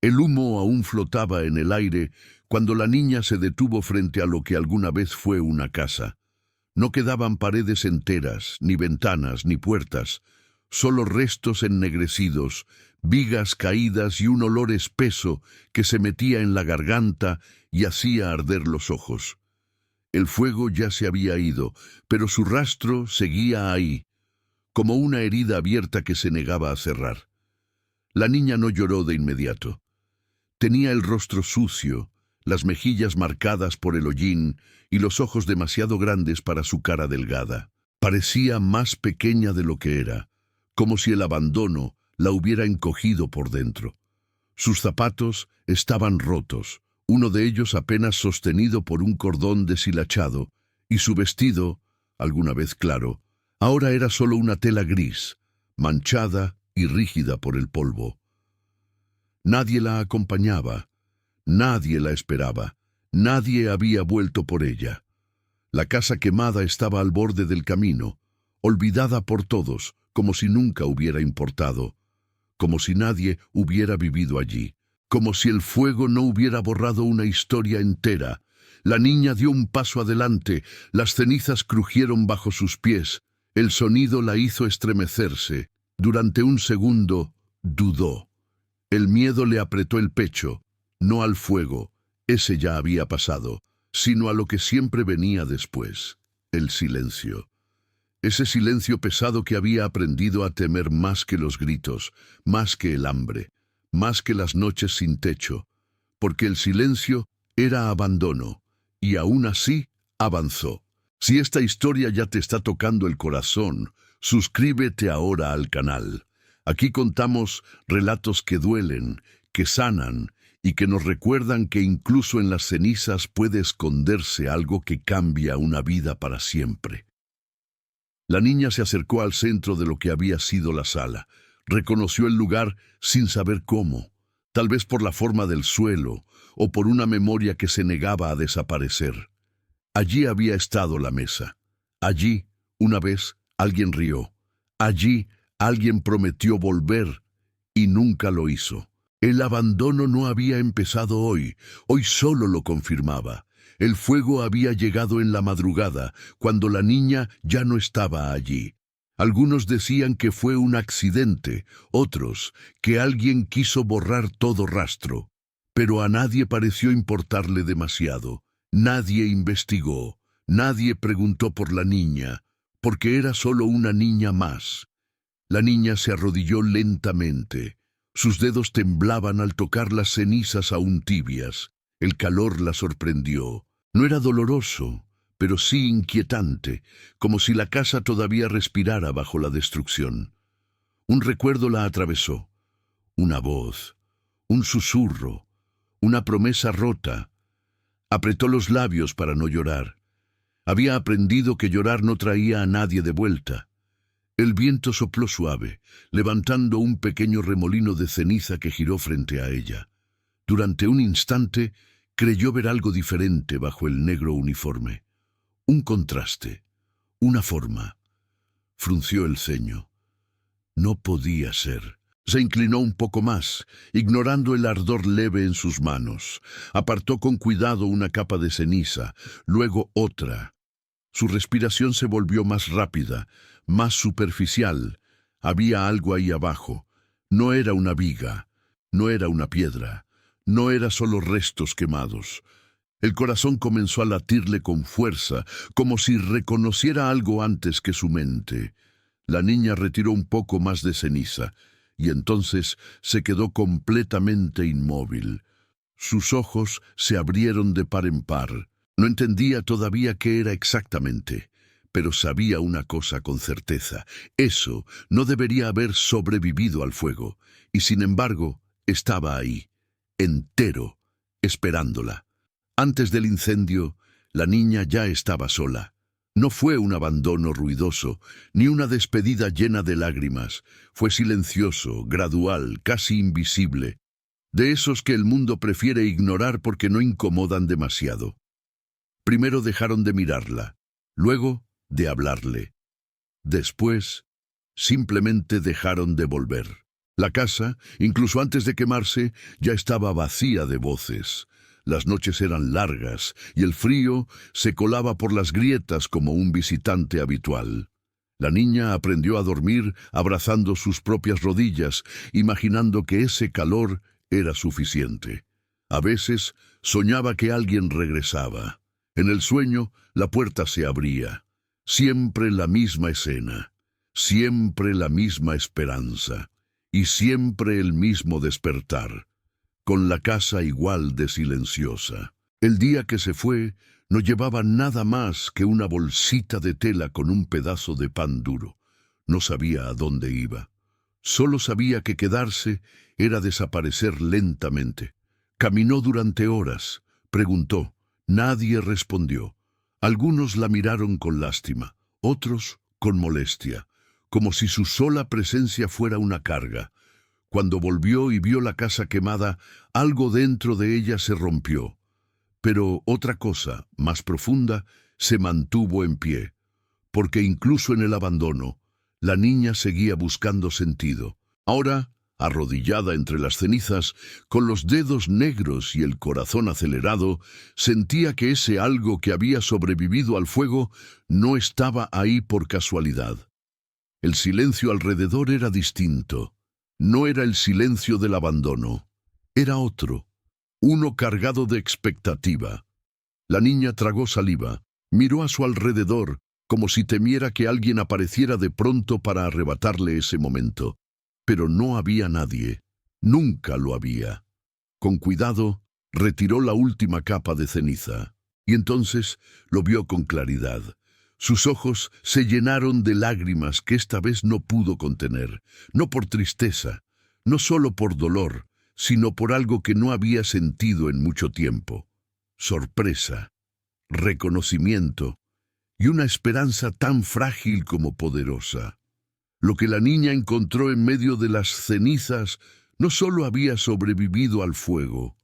El humo aún flotaba en el aire cuando la niña se detuvo frente a lo que alguna vez fue una casa. No quedaban paredes enteras, ni ventanas, ni puertas, solo restos ennegrecidos, vigas caídas y un olor espeso que se metía en la garganta y hacía arder los ojos. El fuego ya se había ido, pero su rastro seguía ahí, como una herida abierta que se negaba a cerrar. La niña no lloró de inmediato. Tenía el rostro sucio, las mejillas marcadas por el hollín y los ojos demasiado grandes para su cara delgada. Parecía más pequeña de lo que era, como si el abandono la hubiera encogido por dentro. Sus zapatos estaban rotos, uno de ellos apenas sostenido por un cordón deshilachado, y su vestido, alguna vez claro, ahora era solo una tela gris, manchada y rígida por el polvo. Nadie la acompañaba, nadie la esperaba, nadie había vuelto por ella. La casa quemada estaba al borde del camino, olvidada por todos, como si nunca hubiera importado, como si nadie hubiera vivido allí, como si el fuego no hubiera borrado una historia entera. La niña dio un paso adelante, las cenizas crujieron bajo sus pies, el sonido la hizo estremecerse. Durante un segundo, dudó. El miedo le apretó el pecho, no al fuego, ese ya había pasado, sino a lo que siempre venía después, el silencio. Ese silencio pesado que había aprendido a temer más que los gritos, más que el hambre, más que las noches sin techo, porque el silencio era abandono, y aún así avanzó. Si esta historia ya te está tocando el corazón, suscríbete ahora al canal. Aquí contamos relatos que duelen, que sanan y que nos recuerdan que incluso en las cenizas puede esconderse algo que cambia una vida para siempre. La niña se acercó al centro de lo que había sido la sala. Reconoció el lugar sin saber cómo, tal vez por la forma del suelo o por una memoria que se negaba a desaparecer. Allí había estado la mesa. Allí, una vez, alguien rió. Allí, alguien prometió volver y nunca lo hizo. El abandono no había empezado hoy solo lo confirmaba. El fuego había llegado en la madrugada, cuando la niña ya no estaba allí. Algunos decían que fue un accidente, otros que alguien quiso borrar todo rastro. Pero a nadie pareció importarle demasiado. Nadie investigó, nadie preguntó por la niña, porque era solo una niña más. La niña se arrodilló lentamente. Sus dedos temblaban al tocar las cenizas aún tibias. El calor la sorprendió. No era doloroso, pero sí inquietante, como si la casa todavía respirara bajo la destrucción. Un recuerdo la atravesó. Una voz, un susurro, una promesa rota. Apretó los labios para no llorar. Había aprendido que llorar no traía a nadie de vuelta. El viento sopló suave, levantando un pequeño remolino de ceniza que giró frente a ella. Durante un instante, creyó ver algo diferente bajo el negro uniforme. Un contraste, una forma. Frunció el ceño. No podía ser. Se inclinó un poco más, ignorando el ardor leve en sus manos. Apartó con cuidado una capa de ceniza, luego otra. Su respiración se volvió más rápida, más superficial. Había algo ahí abajo. No era una viga, no era una piedra, no era solo restos quemados. El corazón comenzó a latirle con fuerza, como si reconociera algo antes que su mente. La niña retiró un poco más de ceniza, y entonces se quedó completamente inmóvil. Sus ojos se abrieron de par en par. No entendía todavía qué era exactamente, pero sabía una cosa con certeza. Eso no debería haber sobrevivido al fuego, y sin embargo estaba ahí, entero, esperándola. Antes del incendio, la niña ya estaba sola. No fue un abandono ruidoso, ni una despedida llena de lágrimas. Fue silencioso, gradual, casi invisible. De esos que el mundo prefiere ignorar porque no incomodan demasiado. Primero dejaron de mirarla, luego de hablarle. Después, simplemente dejaron de volver. La casa, incluso antes de quemarse, ya estaba vacía de voces. Las noches eran largas y el frío se colaba por las grietas como un visitante habitual. La niña aprendió a dormir abrazando sus propias rodillas, imaginando que ese calor era suficiente. A veces soñaba que alguien regresaba. En el sueño, la puerta se abría. Siempre la misma escena, siempre la misma esperanza y siempre el mismo despertar, con la casa igual de silenciosa. El día que se fue, no llevaba nada más que una bolsita de tela con un pedazo de pan duro. No sabía a dónde iba. Solo sabía que quedarse era desaparecer lentamente. Caminó durante horas. Preguntó. Nadie respondió. Algunos la miraron con lástima, otros con molestia, como si su sola presencia fuera una carga. Cuando volvió y vio la casa quemada, algo dentro de ella se rompió. Pero otra cosa, más profunda, se mantuvo en pie, porque incluso en el abandono, la niña seguía buscando sentido. Ahora, arrodillada entre las cenizas, con los dedos negros y el corazón acelerado, sentía que ese algo que había sobrevivido al fuego no estaba ahí por casualidad. El silencio alrededor era distinto. No era el silencio del abandono. Era otro, uno cargado de expectativa. La niña tragó saliva, miró a su alrededor, como si temiera que alguien apareciera de pronto para arrebatarle ese momento. Pero no había nadie. Nunca lo había. Con cuidado, retiró la última capa de ceniza. Y entonces lo vio con claridad. Sus ojos se llenaron de lágrimas que esta vez no pudo contener. No por tristeza, no solo por dolor, sino por algo que no había sentido en mucho tiempo. Sorpresa, reconocimiento y una esperanza tan frágil como poderosa. Lo que la niña encontró en medio de las cenizas no solo había sobrevivido al fuego,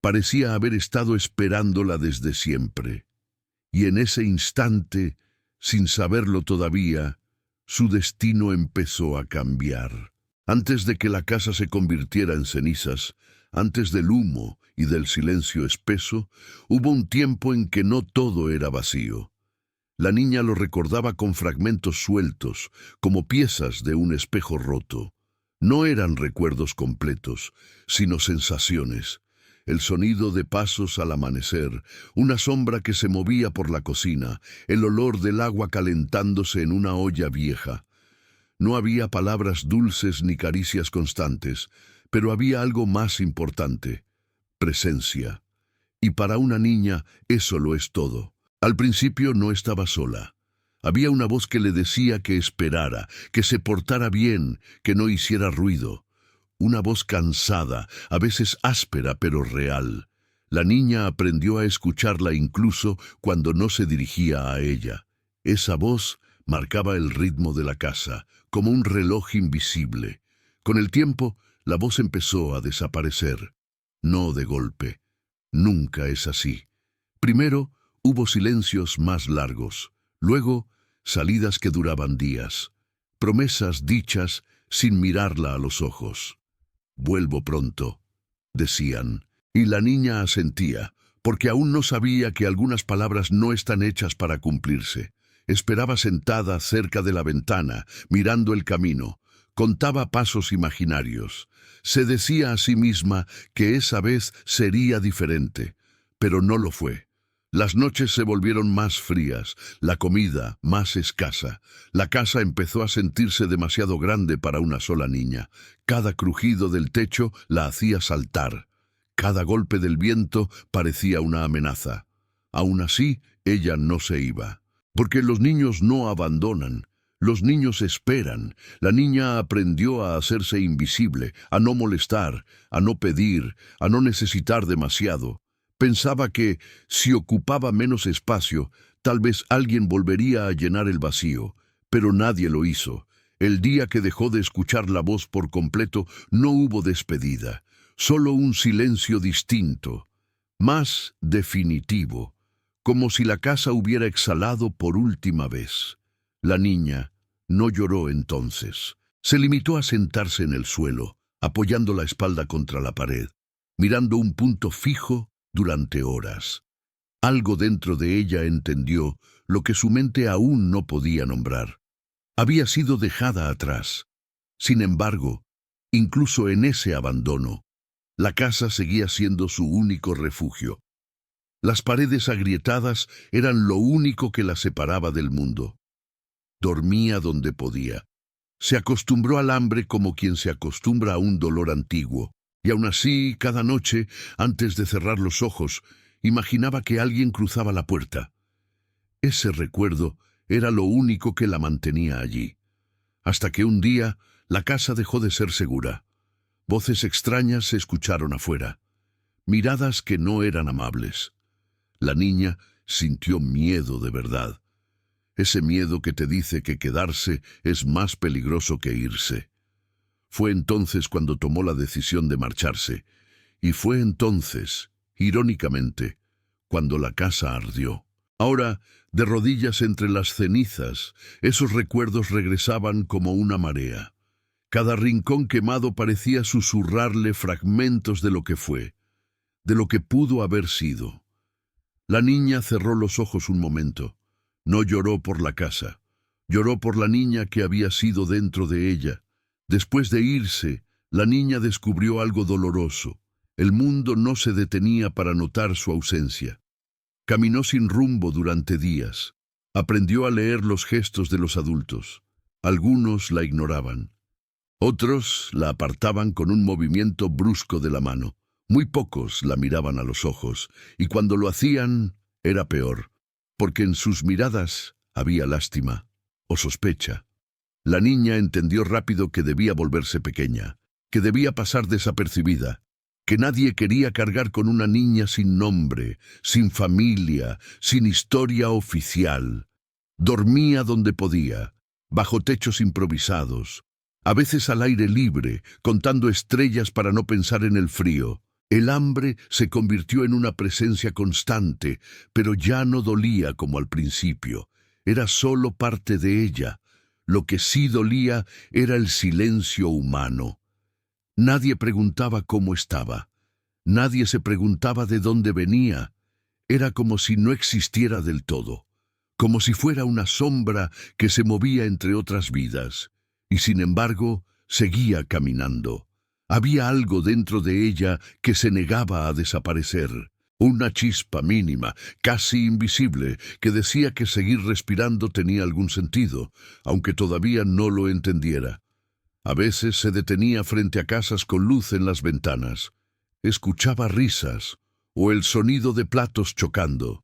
parecía haber estado esperándola desde siempre. Y en ese instante, sin saberlo todavía, su destino empezó a cambiar. Antes de que la casa se convirtiera en cenizas, antes del humo y del silencio espeso, hubo un tiempo en que no todo era vacío. La niña lo recordaba con fragmentos sueltos, como piezas de un espejo roto. No eran recuerdos completos, sino sensaciones. El sonido de pasos al amanecer, una sombra que se movía por la cocina, el olor del agua calentándose en una olla vieja. No había palabras dulces ni caricias constantes, pero había algo más importante: presencia. Y para una niña eso lo es todo. Al principio no estaba sola. Había una voz que le decía que esperara, que se portara bien, que no hiciera ruido. Una voz cansada, a veces áspera pero real. La niña aprendió a escucharla incluso cuando no se dirigía a ella. Esa voz marcaba el ritmo de la casa, como un reloj invisible. Con el tiempo, la voz empezó a desaparecer. No de golpe. Nunca es así. Primero, hubo silencios más largos. Luego, salidas que duraban días. Promesas dichas sin mirarla a los ojos. «Vuelvo pronto», decían, y la niña asentía, porque aún no sabía que algunas palabras no están hechas para cumplirse. Esperaba sentada cerca de la ventana, mirando el camino. Contaba pasos imaginarios. Se decía a sí misma que esa vez sería diferente, pero no lo fue. Las noches se volvieron más frías, la comida más escasa. La casa empezó a sentirse demasiado grande para una sola niña. Cada crujido del techo la hacía saltar. Cada golpe del viento parecía una amenaza. Aún así, ella no se iba. Porque los niños no abandonan. Los niños esperan. La niña aprendió a hacerse invisible, a no molestar, a no pedir, a no necesitar demasiado. Pensaba que, si ocupaba menos espacio, tal vez alguien volvería a llenar el vacío, pero nadie lo hizo. El día que dejó de escuchar la voz por completo, no hubo despedida, solo un silencio distinto, más definitivo, como si la casa hubiera exhalado por última vez. La niña no lloró entonces. Se limitó a sentarse en el suelo, apoyando la espalda contra la pared, mirando un punto fijo durante horas. Algo dentro de ella entendió lo que su mente aún no podía nombrar. Había sido dejada atrás. Sin embargo, incluso en ese abandono, la casa seguía siendo su único refugio. Las paredes agrietadas eran lo único que la separaba del mundo. Dormía donde podía. Se acostumbró al hambre como quien se acostumbra a un dolor antiguo, y aún así, cada noche, antes de cerrar los ojos, imaginaba que alguien cruzaba la puerta. Ese recuerdo era lo único que la mantenía allí. Hasta que un día, la casa dejó de ser segura. Voces extrañas se escucharon afuera, miradas que no eran amables. La niña sintió miedo de verdad. Ese miedo que te dice que quedarse es más peligroso que irse. Fue entonces cuando tomó la decisión de marcharse, y fue entonces, irónicamente, cuando la casa ardió. Ahora, de rodillas entre las cenizas, esos recuerdos regresaban como una marea. Cada rincón quemado parecía susurrarle fragmentos de lo que fue, de lo que pudo haber sido. La niña cerró los ojos un momento. No lloró por la casa, lloró por la niña que había sido dentro de ella. Después de irse, la niña descubrió algo doloroso. El mundo no se detenía para notar su ausencia. Caminó sin rumbo durante días. Aprendió a leer los gestos de los adultos. Algunos la ignoraban. Otros la apartaban con un movimiento brusco de la mano. Muy pocos la miraban a los ojos, y cuando lo hacían, era peor, porque en sus miradas había lástima o sospecha. La niña entendió rápido que debía volverse pequeña, que debía pasar desapercibida, que nadie quería cargar con una niña sin nombre, sin familia, sin historia oficial. Dormía donde podía, bajo techos improvisados, a veces al aire libre, contando estrellas para no pensar en el frío. El hambre se convirtió en una presencia constante, pero ya no dolía como al principio. Era solo parte de ella. Lo que sí dolía era el silencio humano. Nadie preguntaba cómo estaba. Nadie se preguntaba de dónde venía. Era como si no existiera del todo, como si fuera una sombra que se movía entre otras vidas. Y sin embargo, seguía caminando. Había algo dentro de ella que se negaba a desaparecer. Una chispa mínima, casi invisible, que decía que seguir respirando tenía algún sentido, aunque todavía no lo entendiera. A veces se detenía frente a casas con luz en las ventanas. Escuchaba risas o el sonido de platos chocando.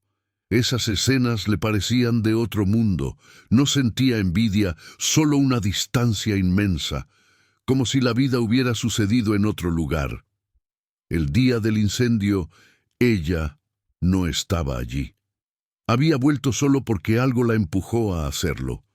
Esas escenas le parecían de otro mundo. No sentía envidia, solo una distancia inmensa, como si la vida hubiera sucedido en otro lugar. El día del incendio, ella no estaba allí. Había vuelto solo porque algo la empujó a hacerlo.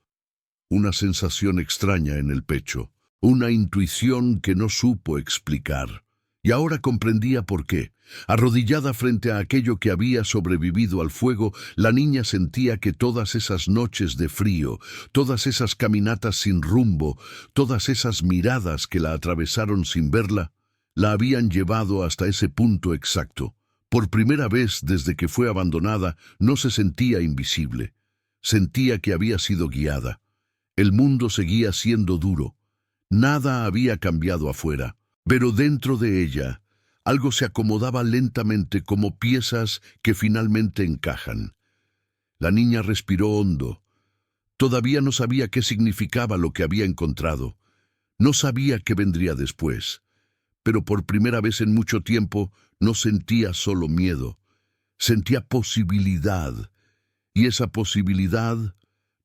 Una sensación extraña en el pecho, una intuición que no supo explicar. Y ahora comprendía por qué. Arrodillada frente a aquello que había sobrevivido al fuego, la niña sentía que todas esas noches de frío, todas esas caminatas sin rumbo, todas esas miradas que la atravesaron sin verla, la habían llevado hasta ese punto exacto. Por primera vez desde que fue abandonada, no se sentía invisible. Sentía que había sido guiada. El mundo seguía siendo duro. Nada había cambiado afuera. Pero dentro de ella, algo se acomodaba lentamente como piezas que finalmente encajan. La niña respiró hondo. Todavía no sabía qué significaba lo que había encontrado. No sabía qué vendría después. Pero por primera vez en mucho tiempo no sentía solo miedo. Sentía posibilidad. Y esa posibilidad,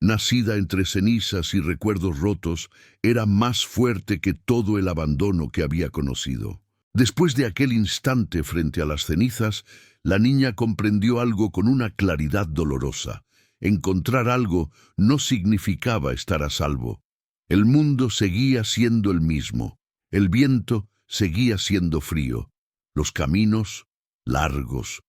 nacida entre cenizas y recuerdos rotos, era más fuerte que todo el abandono que había conocido. Después de aquel instante frente a las cenizas, la niña comprendió algo con una claridad dolorosa. Encontrar algo no significaba estar a salvo. El mundo seguía siendo el mismo. El viento seguía siendo frío. Los caminos, largos.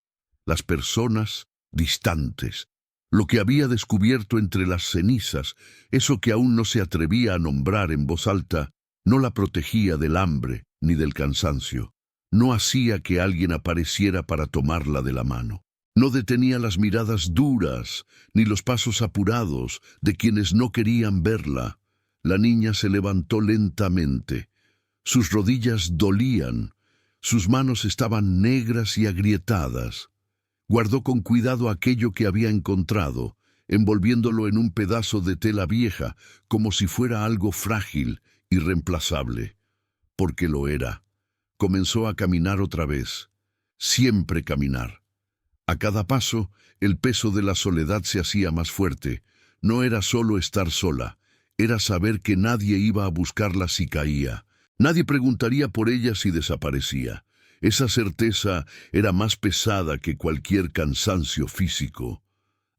Las personas, distantes. Lo que había descubierto entre las cenizas, eso que aún no se atrevía a nombrar en voz alta, no la protegía del hambre ni del cansancio. No hacía que alguien apareciera para tomarla de la mano. No detenía las miradas duras ni los pasos apurados de quienes no querían verla. La niña se levantó lentamente. Sus rodillas dolían. Sus manos estaban negras y agrietadas. Guardó con cuidado aquello que había encontrado, envolviéndolo en un pedazo de tela vieja, como si fuera algo frágil, irreemplazable. Porque lo era. Comenzó a caminar otra vez. Siempre caminar. A cada paso, el peso de la soledad se hacía más fuerte. No era solo estar sola, era saber que nadie iba a buscarla si caía. Nadie preguntaría por ella si desaparecía. Esa certeza era más pesada que cualquier cansancio físico.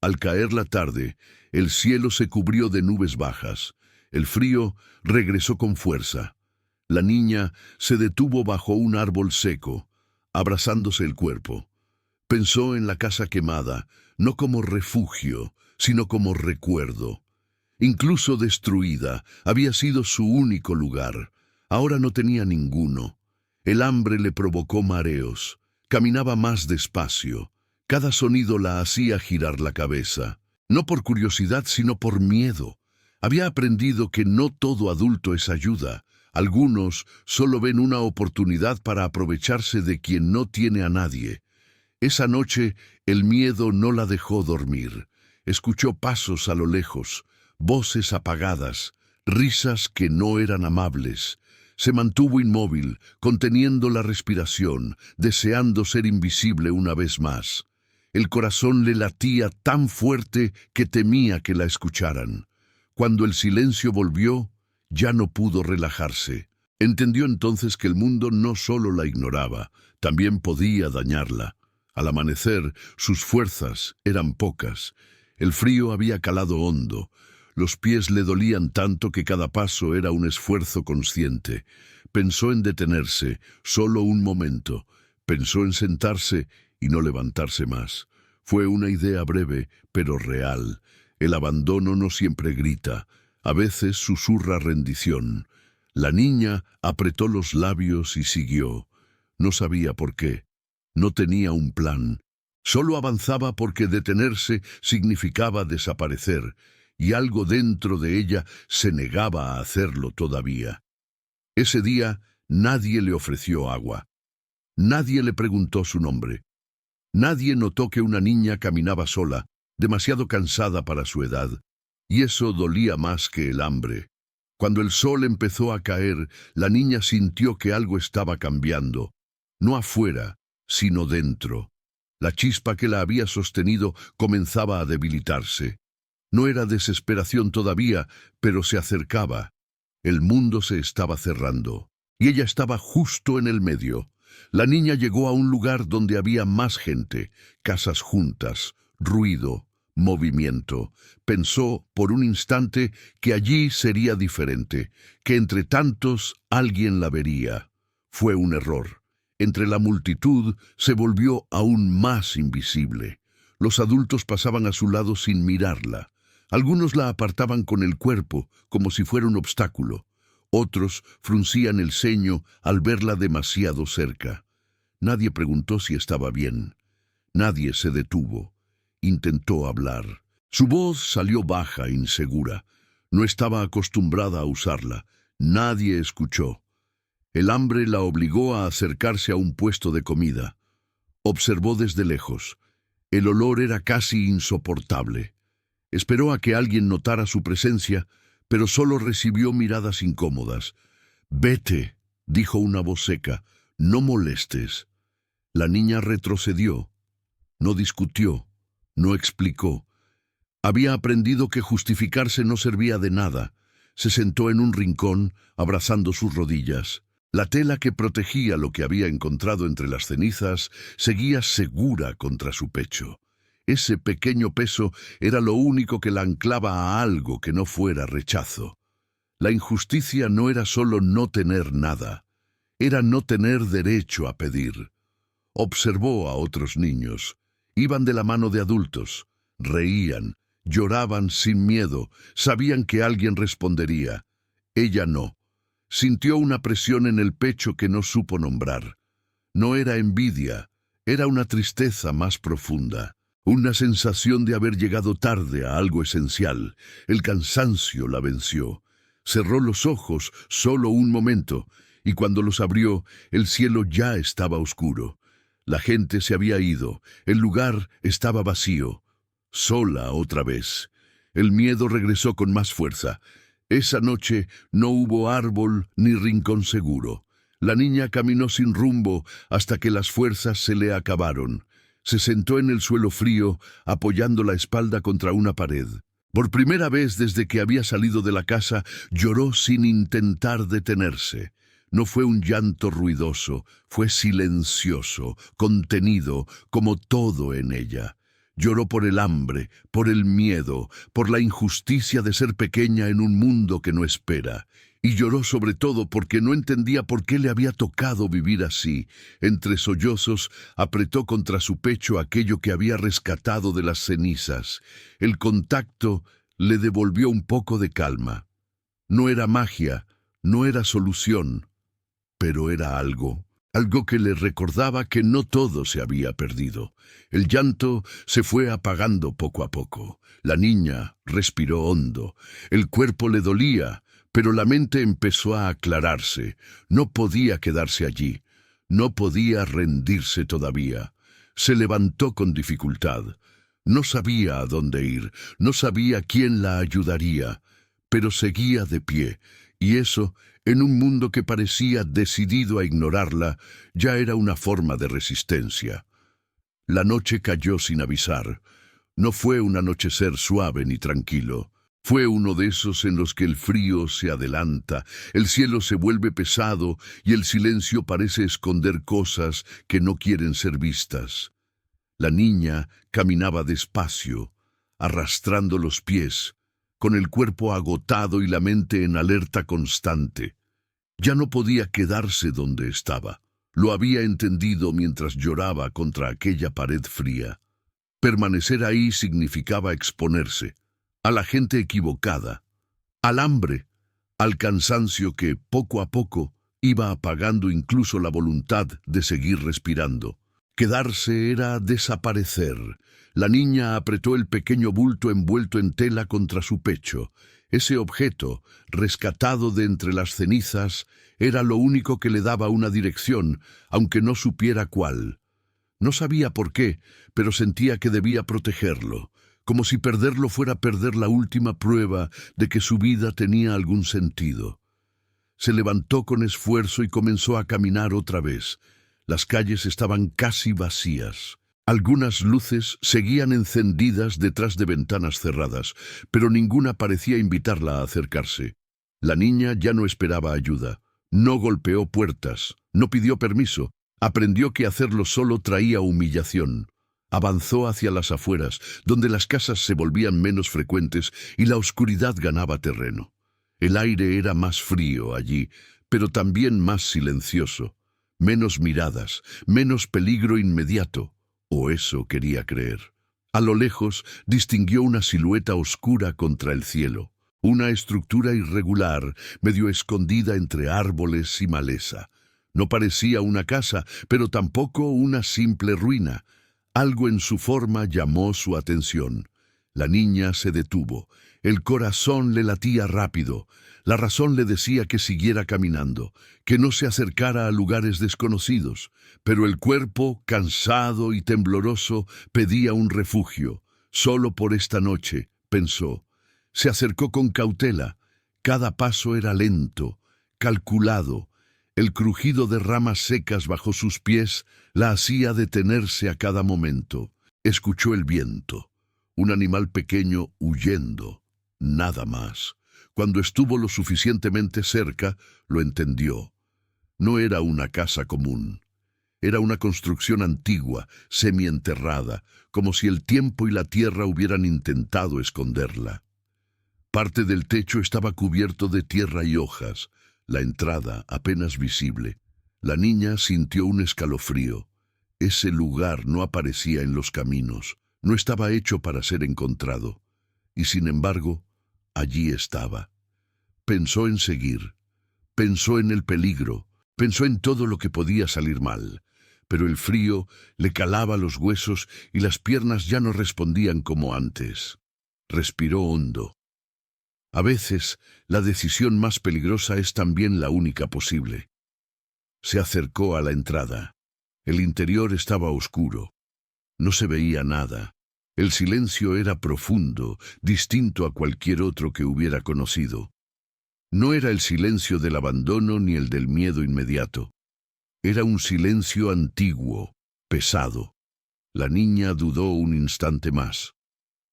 Al caer la tarde, el cielo se cubrió de nubes bajas. El frío regresó con fuerza. La niña se detuvo bajo un árbol seco, abrazándose el cuerpo. Pensó en la casa quemada, no como refugio, sino como recuerdo. Incluso destruida, había sido su único lugar. Ahora no tenía ninguno. El hambre le provocó mareos. Caminaba más despacio. Cada sonido la hacía girar la cabeza. No por curiosidad, sino por miedo. Había aprendido que no todo adulto es ayuda. Algunos solo ven una oportunidad para aprovecharse de quien no tiene a nadie. Esa noche, el miedo no la dejó dormir. Escuchó pasos a lo lejos, voces apagadas, risas que no eran amables. Se mantuvo inmóvil, conteniendo la respiración, deseando ser invisible una vez más. El corazón le latía tan fuerte que temía que la escucharan. Cuando el silencio volvió, ya no pudo relajarse. Entendió entonces que el mundo no solo la ignoraba, también podía dañarla. Al amanecer, sus fuerzas eran pocas. El frío había calado hondo. Los pies le dolían tanto que cada paso era un esfuerzo consciente. Pensó en detenerse, solo un momento. Pensó en sentarse y no levantarse más. Fue una idea breve, pero real. El abandono no siempre grita. A veces susurra rendición. La niña apretó los labios y siguió. No sabía por qué. No tenía un plan. Solo avanzaba porque detenerse significaba desaparecer. Y algo dentro de ella se negaba a hacerlo todavía. Ese día nadie le ofreció agua. Nadie le preguntó su nombre. Nadie notó que una niña caminaba sola, demasiado cansada para su edad, y eso dolía más que el hambre. Cuando el sol empezó a caer, la niña sintió que algo estaba cambiando, no afuera, sino dentro. La chispa que la había sostenido comenzaba a debilitarse. No era desesperación todavía, pero se acercaba. El mundo se estaba cerrando, y ella estaba justo en el medio. La niña llegó a un lugar donde había más gente, casas juntas, ruido, movimiento. Pensó por un instante que allí sería diferente, que entre tantos alguien la vería. Fue un error. Entre la multitud se volvió aún más invisible. Los adultos pasaban a su lado sin mirarla. Algunos la apartaban con el cuerpo, como si fuera un obstáculo. Otros fruncían el ceño al verla demasiado cerca. Nadie preguntó si estaba bien. Nadie se detuvo. Intentó hablar. Su voz salió baja, insegura. No estaba acostumbrada a usarla. Nadie escuchó. El hambre la obligó a acercarse a un puesto de comida. Observó desde lejos. El olor era casi insoportable. Esperó a que alguien notara su presencia, pero solo recibió miradas incómodas. «Vete», dijo una voz seca, «no molestes». La niña retrocedió. No discutió, no explicó. Había aprendido que justificarse no servía de nada. Se sentó en un rincón, abrazando sus rodillas. La tela que protegía lo que había encontrado entre las cenizas seguía segura contra su pecho. Ese pequeño peso era lo único que la anclaba a algo que no fuera rechazo. La injusticia no era solo no tener nada, era no tener derecho a pedir. Observó a otros niños. Iban de la mano de adultos. Reían, lloraban sin miedo, sabían que alguien respondería. Ella no. Sintió una presión en el pecho que no supo nombrar. No era envidia, era una tristeza más profunda. Una sensación de haber llegado tarde a algo esencial. El cansancio la venció. Cerró los ojos solo un momento, y cuando los abrió, el cielo ya estaba oscuro. La gente se había ido, el lugar estaba vacío. Sola otra vez. El miedo regresó con más fuerza. Esa noche no hubo árbol ni rincón seguro. La niña caminó sin rumbo hasta que las fuerzas se le acabaron. Se sentó en el suelo frío, apoyando la espalda contra una pared. Por primera vez desde que había salido de la casa, lloró sin intentar detenerse. No fue un llanto ruidoso, fue silencioso, contenido, como todo en ella. Lloró por el hambre, por el miedo, por la injusticia de ser pequeña en un mundo que no espera. Y lloró sobre todo porque no entendía por qué le había tocado vivir así. Entre sollozos, apretó contra su pecho aquello que había rescatado de las cenizas. El contacto le devolvió un poco de calma. No era magia, no era solución, pero era algo. Algo que le recordaba que no todo se había perdido. El llanto se fue apagando poco a poco. La niña respiró hondo. El cuerpo le dolía, pero la mente empezó a aclararse. No podía quedarse allí. No podía rendirse todavía. Se levantó con dificultad. No sabía a dónde ir, no sabía quién la ayudaría, pero seguía de pie, y eso, en un mundo que parecía decidido a ignorarla, ya era una forma de resistencia. La noche cayó sin avisar. No fue un anochecer suave ni tranquilo. Fue uno de esos en los que el frío se adelanta, el cielo se vuelve pesado y el silencio parece esconder cosas que no quieren ser vistas. La niña caminaba despacio, arrastrando los pies, con el cuerpo agotado y la mente en alerta constante. Ya no podía quedarse donde estaba. Lo había entendido mientras lloraba contra aquella pared fría. Permanecer ahí significaba exponerse a la gente equivocada, al hambre, al cansancio que, poco a poco, iba apagando incluso la voluntad de seguir respirando. Quedarse era desaparecer. La niña apretó el pequeño bulto envuelto en tela contra su pecho. Ese objeto, rescatado de entre las cenizas, era lo único que le daba una dirección, aunque no supiera cuál. No sabía por qué, pero sentía que debía protegerlo, como si perderlo fuera perder la última prueba de que su vida tenía algún sentido. Se levantó con esfuerzo y comenzó a caminar otra vez. Las calles estaban casi vacías. Algunas luces seguían encendidas detrás de ventanas cerradas, pero ninguna parecía invitarla a acercarse. La niña ya no esperaba ayuda. No golpeó puertas, no pidió permiso. Aprendió que hacerlo solo traía humillación. Avanzó hacia las afueras, donde las casas se volvían menos frecuentes y la oscuridad ganaba terreno. El aire era más frío allí, pero también más silencioso. Menos miradas, menos peligro inmediato, o eso quería creer. A lo lejos distinguió una silueta oscura contra el cielo, una estructura irregular, medio escondida entre árboles y maleza. No parecía una casa, pero tampoco una simple ruina. Algo en su forma llamó su atención. La niña se detuvo. El corazón le latía rápido. La razón le decía que siguiera caminando, que no se acercara a lugares desconocidos, pero el cuerpo, cansado y tembloroso, pedía un refugio. Solo por esta noche, pensó. Se acercó con cautela. Cada paso era lento, calculado. El crujido de ramas secas bajo sus pies la hacía detenerse a cada momento. Escuchó el viento, un animal pequeño huyendo, nada más. Cuando estuvo lo suficientemente cerca, lo entendió. No era una casa común. Era una construcción antigua, semienterrada, como si el tiempo y la tierra hubieran intentado esconderla. Parte del techo estaba cubierto de tierra y hojas, la entrada apenas visible. La niña sintió un escalofrío. Ese lugar no aparecía en los caminos, No estaba hecho para ser encontrado, y sin embargo, allí estaba. Pensó en seguir, pensó en el peligro, pensó en todo lo que podía salir mal, pero el frío le calaba los huesos y las piernas ya no respondían como antes. Respiró hondo. A veces, la decisión más peligrosa es también la única posible. Se acercó a la entrada. El interior estaba oscuro. No se veía nada. El silencio era profundo, distinto a cualquier otro que hubiera conocido. No era el silencio del abandono ni el del miedo inmediato. Era un silencio antiguo, pesado. La niña dudó un instante más.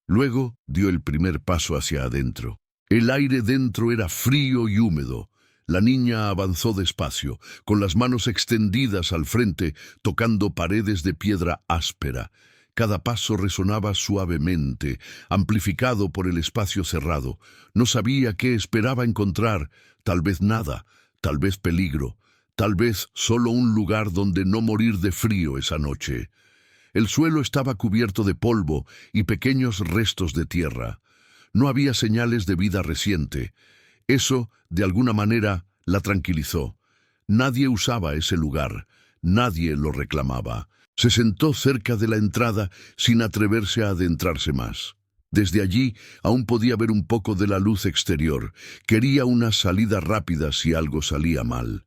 Luego dio el primer paso hacia adentro. El aire dentro era frío y húmedo. La niña avanzó despacio, con las manos extendidas al frente, tocando paredes de piedra áspera. Cada paso resonaba suavemente, amplificado por el espacio cerrado. No sabía qué esperaba encontrar, tal vez nada, tal vez peligro, tal vez solo un lugar donde no morir de frío esa noche. El suelo estaba cubierto de polvo y pequeños restos de tierra. No había señales de vida reciente. Eso, de alguna manera, la tranquilizó. Nadie usaba ese lugar, nadie lo reclamaba. Se sentó cerca de la entrada sin atreverse a adentrarse más. Desde allí aún podía ver un poco de la luz exterior. Quería una salida rápida si algo salía mal.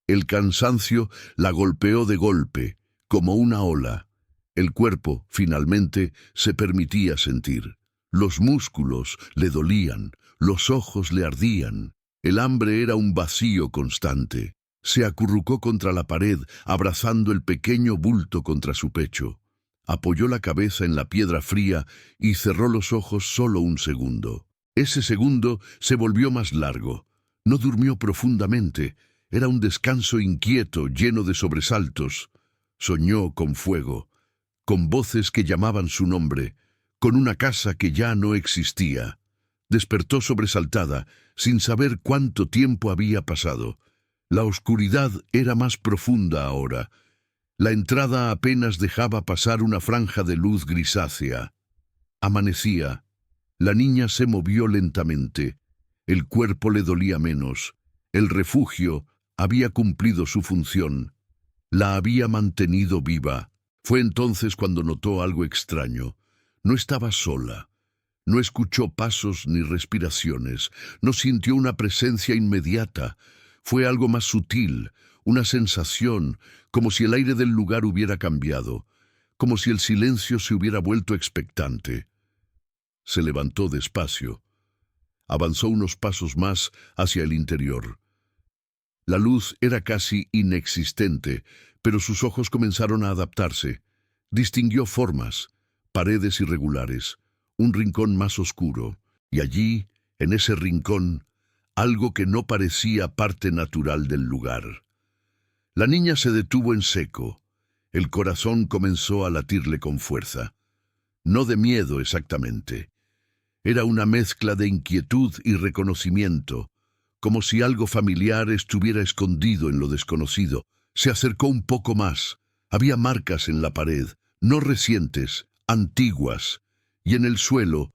El cansancio la golpeó de golpe, como una ola. El cuerpo, finalmente, se permitía sentir. Los músculos le dolían, los ojos le ardían. El hambre era un vacío constante. Se acurrucó contra la pared, abrazando el pequeño bulto contra su pecho. Apoyó la cabeza en la piedra fría y cerró los ojos solo un segundo. Ese segundo se volvió más largo. No durmió profundamente. Era un descanso inquieto, lleno de sobresaltos. Soñó con fuego, con voces que llamaban su nombre, con una casa que ya no existía. Despertó sobresaltada, sin saber cuánto tiempo había pasado. La oscuridad era más profunda ahora. La entrada apenas dejaba pasar una franja de luz grisácea. Amanecía. La niña se movió lentamente. El cuerpo le dolía menos. El refugio había cumplido su función. La había mantenido viva. Fue entonces cuando notó algo extraño. No estaba sola. No escuchó pasos ni respiraciones. No sintió una presencia inmediata. Fue algo más sutil, una sensación, como si el aire del lugar hubiera cambiado, como si el silencio se hubiera vuelto expectante. Se levantó despacio. Avanzó unos pasos más hacia el interior. La luz era casi inexistente, pero sus ojos comenzaron a adaptarse. Distinguió formas, paredes irregulares, un rincón más oscuro, y allí, en ese rincón, algo que no parecía parte natural del lugar. La niña se detuvo en seco. El corazón comenzó a latirle con fuerza. No de miedo exactamente. Era una mezcla de inquietud y reconocimiento, como si algo familiar estuviera escondido en lo desconocido. Se acercó un poco más. Había marcas en la pared, no recientes, antiguas, y en el suelo,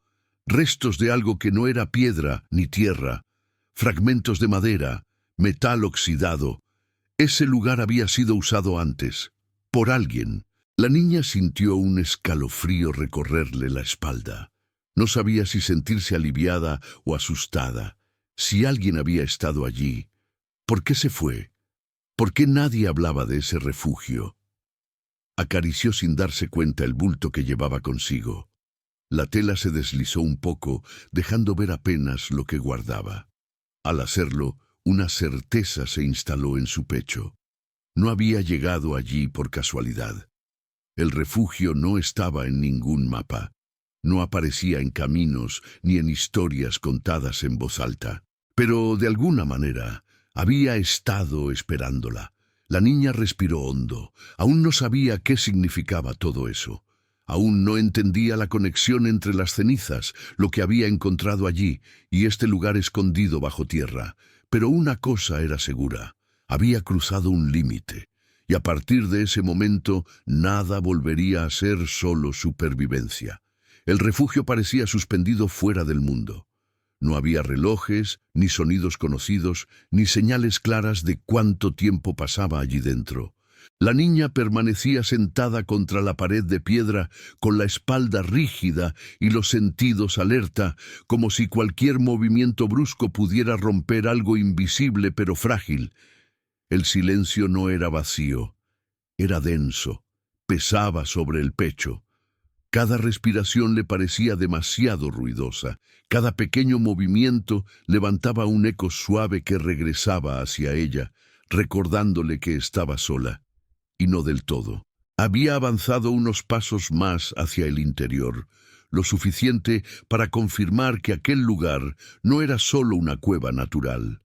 restos de algo que no era piedra ni tierra, fragmentos de madera, metal oxidado. Ese lugar había sido usado antes, por alguien. La niña sintió un escalofrío recorrerle la espalda. No sabía si sentirse aliviada o asustada. Si alguien había estado allí, ¿por qué se fue? ¿Por qué nadie hablaba de ese refugio? Acarició sin darse cuenta el bulto que llevaba consigo. La tela se deslizó un poco, dejando ver apenas lo que guardaba. Al hacerlo, una certeza se instaló en su pecho. No había llegado allí por casualidad. El refugio no estaba en ningún mapa. No aparecía en caminos ni en historias contadas en voz alta. Pero, de alguna manera, había estado esperándola. La niña respiró hondo. Aún no sabía qué significaba todo eso. Aún no entendía la conexión entre las cenizas, lo que había encontrado allí, y este lugar escondido bajo tierra. Pero una cosa era segura. Había cruzado un límite. y a partir de ese momento nada volvería a ser solo supervivencia. El refugio parecía suspendido fuera del mundo. No había relojes, ni sonidos conocidos, ni señales claras de cuánto tiempo pasaba allí dentro. La niña permanecía sentada contra la pared de piedra, con la espalda rígida y los sentidos alerta, como si cualquier movimiento brusco pudiera romper algo invisible pero frágil. El silencio no era vacío, era denso, pesaba sobre el pecho. Cada respiración le parecía demasiado ruidosa. Cada pequeño movimiento levantaba un eco suave que regresaba hacia ella, recordándole que estaba sola. Y no del todo. Había avanzado unos pasos más hacia el interior, lo suficiente para confirmar que aquel lugar no era solo una cueva natural.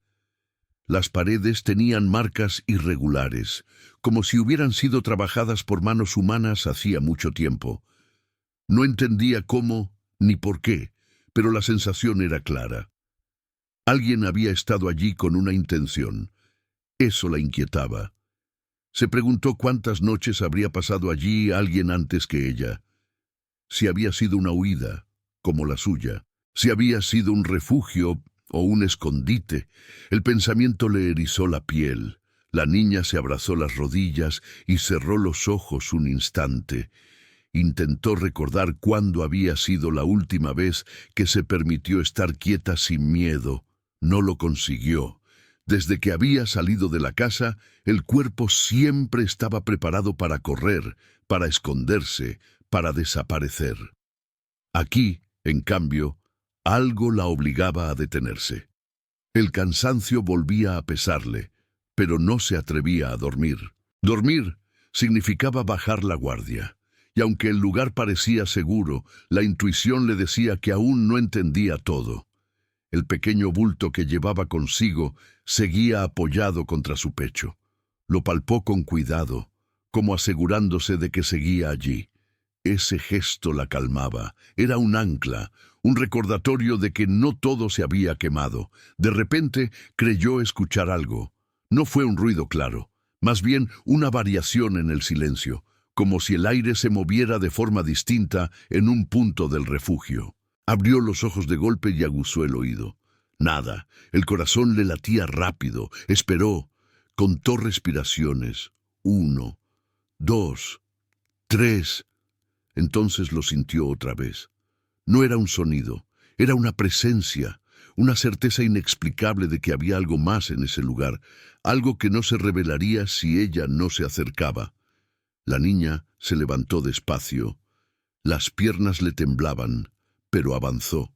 Las paredes tenían marcas irregulares, como si hubieran sido trabajadas por manos humanas hacía mucho tiempo. No entendía cómo ni por qué, pero la sensación era clara. Alguien había estado allí con una intención. Eso la inquietaba. Se preguntó cuántas noches habría pasado allí alguien antes que ella. Si había sido una huida, como la suya. Si había sido un refugio o un escondite. El pensamiento le erizó la piel. La niña se abrazó las rodillas y cerró los ojos un instante. Intentó recordar cuándo había sido la última vez que se permitió estar quieta sin miedo. No lo consiguió. Desde que había salido de la casa, el cuerpo siempre estaba preparado para correr, para esconderse, para desaparecer. Aquí, en cambio, algo la obligaba a detenerse. El cansancio volvía a pesarle, pero no se atrevía a dormir. Dormir significaba bajar la guardia, y aunque el lugar parecía seguro, la intuición le decía que aún no entendía todo. El pequeño bulto que llevaba consigo seguía apoyado contra su pecho. Lo palpó con cuidado, como asegurándose de que seguía allí. Ese gesto la calmaba. Era un ancla, un recordatorio de que no todo se había quemado. De repente creyó escuchar algo. No fue un ruido claro, más bien una variación en el silencio, como si el aire se moviera de forma distinta en un punto del refugio. Abrió los ojos de golpe y aguzó el oído. Nada. El corazón le latía rápido. Esperó. Contó respiraciones. 1, 2, 3. Entonces lo sintió otra vez. No era un sonido. Era una presencia. Una certeza inexplicable de que había algo más en ese lugar. Algo que no se revelaría si ella no se acercaba. La niña se levantó despacio. Las piernas le temblaban, pero avanzó.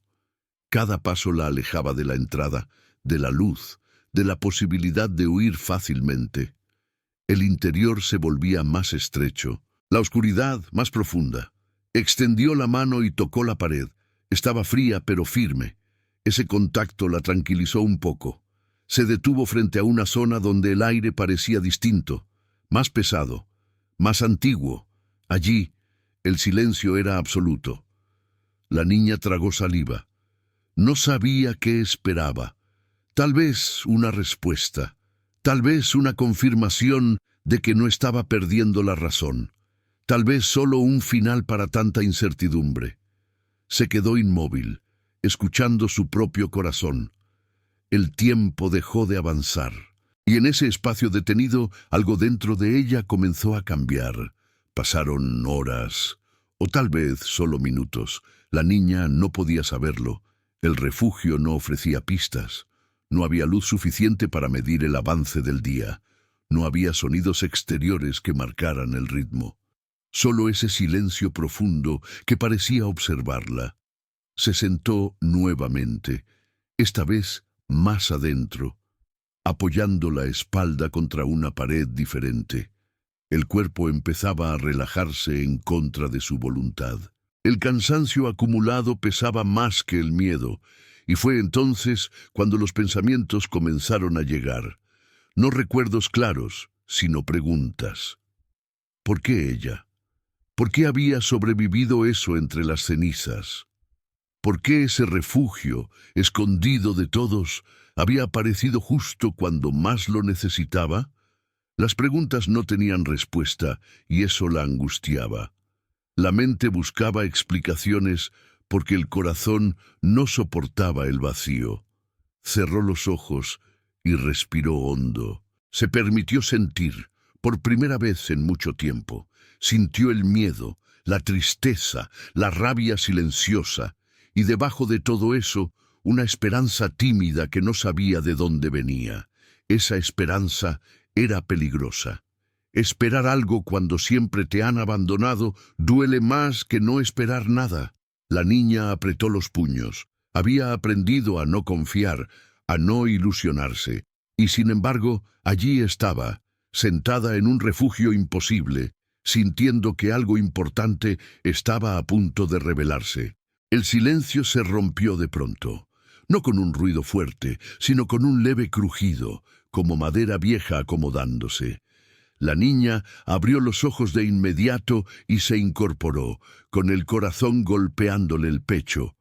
Cada paso la alejaba de la entrada, de la luz, de la posibilidad de huir fácilmente. El interior se volvía más estrecho, la oscuridad más profunda. Extendió la mano y tocó la pared. Estaba fría pero firme. Ese contacto la tranquilizó un poco. Se detuvo frente a una zona donde el aire parecía distinto, más pesado, más antiguo. Allí, el silencio era absoluto. La niña tragó saliva. No sabía qué esperaba. Tal vez una respuesta. Tal vez una confirmación de que no estaba perdiendo la razón. Tal vez solo un final para tanta incertidumbre. Se quedó inmóvil, escuchando su propio corazón. El tiempo dejó de avanzar. Y en ese espacio detenido, algo dentro de ella comenzó a cambiar. Pasaron horas, o tal vez solo minutos. La niña no podía saberlo. El refugio no ofrecía pistas. No había luz suficiente para medir el avance del día. No había sonidos exteriores que marcaran el ritmo. Solo ese silencio profundo que parecía observarla. Se sentó nuevamente, esta vez más adentro, apoyando la espalda contra una pared diferente. El cuerpo empezaba a relajarse en contra de su voluntad. El cansancio acumulado pesaba más que el miedo, y fue entonces cuando los pensamientos comenzaron a llegar. No recuerdos claros, sino preguntas. ¿Por qué ella? ¿Por qué había sobrevivido eso entre las cenizas? ¿Por qué ese refugio, escondido de todos, había aparecido justo cuando más lo necesitaba? Las preguntas no tenían respuesta y eso la angustiaba. La mente buscaba explicaciones porque el corazón no soportaba el vacío. Cerró los ojos y respiró hondo. Se permitió sentir, por primera vez en mucho tiempo. Sintió el miedo, la tristeza, la rabia silenciosa, y debajo de todo eso, una esperanza tímida que no sabía de dónde venía. Esa esperanza era peligrosa. Esperar algo cuando siempre te han abandonado duele más que no esperar nada. La niña apretó los puños. Había aprendido a no confiar, a no ilusionarse. Y sin embargo, allí estaba, sentada en un refugio imposible, sintiendo que algo importante estaba a punto de revelarse. El silencio se rompió de pronto, no con un ruido fuerte, sino con un leve crujido, como madera vieja acomodándose. La niña abrió los ojos de inmediato y se incorporó, con el corazón golpeándole el pecho.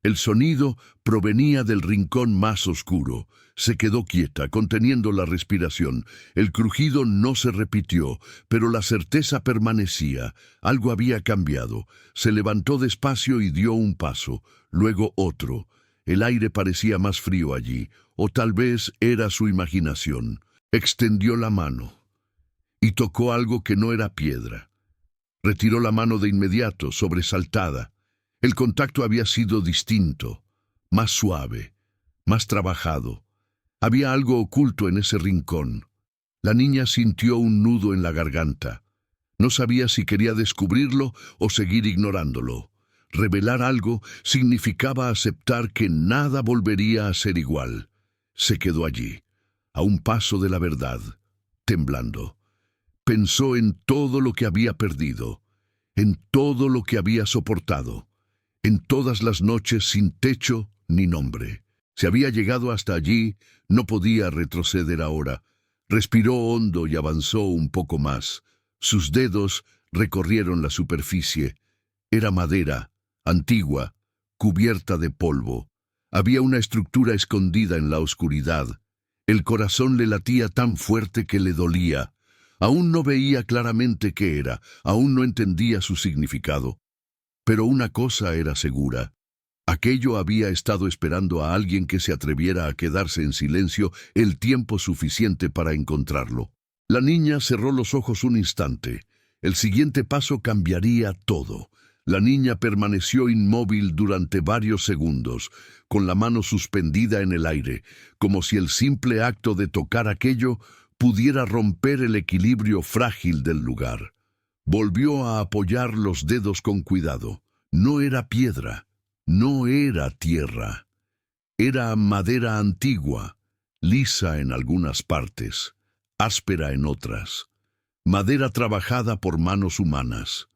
El sonido provenía del rincón más oscuro. Se quedó quieta, conteniendo la respiración. El crujido no se repitió, pero la certeza permanecía. Algo había cambiado. Se levantó despacio y dio un paso, luego otro. El aire parecía más frío allí, o tal vez era su imaginación. Extendió la mano y tocó algo que no era piedra. Retiró la mano de inmediato, sobresaltada. El contacto había sido distinto, más suave, más trabajado. Había algo oculto en ese rincón. La niña sintió un nudo en la garganta. No sabía si quería descubrirlo o seguir ignorándolo. Revelar algo significaba aceptar que nada volvería a ser igual. Se quedó allí, a un paso de la verdad, temblando. Pensó en todo lo que había perdido, en todo lo que había soportado, en todas las noches sin techo ni nombre. Se había llegado hasta allí, no podía retroceder ahora. Respiró hondo y avanzó un poco más. Sus dedos recorrieron la superficie. Era madera, antigua, cubierta de polvo. Había una estructura escondida en la oscuridad. El corazón le latía tan fuerte que le dolía. Aún no veía claramente qué era, aún no entendía su significado. Pero una cosa era segura. Aquello había estado esperando a alguien que se atreviera a quedarse en silencio el tiempo suficiente para encontrarlo. La niña cerró los ojos un instante. El siguiente paso cambiaría todo. La niña permaneció inmóvil durante varios segundos, con la mano suspendida en el aire, como si el simple acto de tocar aquello pudiera romper el equilibrio frágil del lugar. Volvió a apoyar los dedos con cuidado. No era piedra, no era tierra. Era madera antigua, lisa en algunas partes, áspera en otras. Madera trabajada por manos humanas.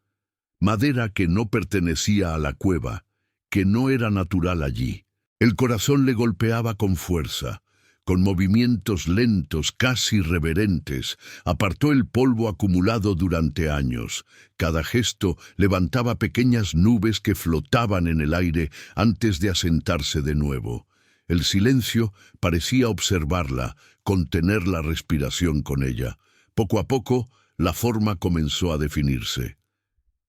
Madera que no pertenecía a la cueva, que no era natural allí. El corazón le golpeaba con fuerza. Con movimientos lentos, casi reverentes, apartó el polvo acumulado durante años. Cada gesto levantaba pequeñas nubes que flotaban en el aire antes de asentarse de nuevo. El silencio parecía observarla, contener la respiración con ella. Poco a poco, la forma comenzó a definirse.